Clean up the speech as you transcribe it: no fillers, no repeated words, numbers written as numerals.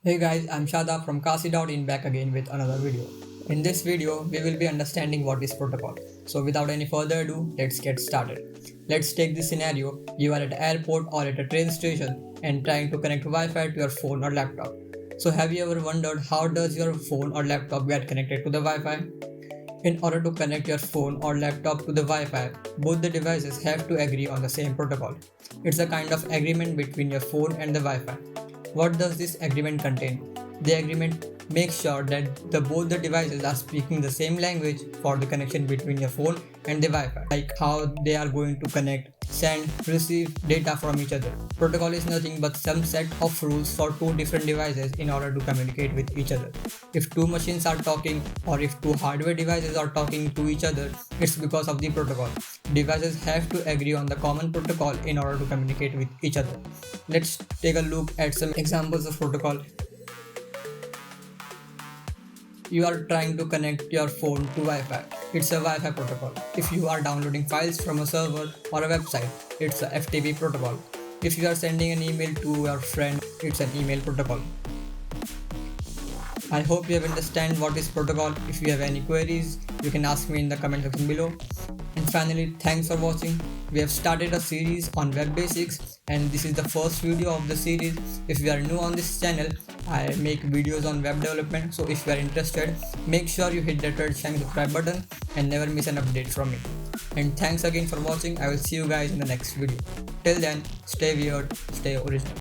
Hey guys, I'm Shadab from in back again with another video. In this video, we will be understanding what is protocol. So without any further ado, let's get started. Let's take this scenario. You are at an airport or at a train station and trying to connect Wi-Fi to your phone or laptop. So have you ever wondered how does your phone or laptop get connected to the Wi-Fi? In order to connect your phone or laptop to the Wi-Fi, both the devices have to agree on the same protocol. It's a kind of agreement between your phone and the Wi-Fi. What does this agreement contain? The agreement makes sure that both the devices are speaking the same language for the connection between your phone and the Wi-Fi, like how they are going to connect, send, receive data from each other. Protocol is nothing but some set of rules for two different devices in order to communicate with each other. If two machines are talking or if two hardware devices are talking to each other, it's because of the protocol. Devices have to agree on the common protocol in order to communicate with each other. Let's take a look at some examples of protocol. You are trying to connect your phone to Wi-Fi. It's a Wi-Fi protocol. If you are downloading files from a server or a website, it's a FTP protocol. If you are sending an email to your friend, it's an email protocol. I hope you have understand what is protocol. If you have any queries, you can ask me in the comment section below. And finally, thanks for watching. We have started a series on web basics and this is the first video of the series. If you are new on this channel, I make videos on web development, so if you are interested, make sure you hit that red shiny subscribe button and never miss an update from me. And thanks again for watching. I will see you guys in the next video. Till then, stay weird, stay original.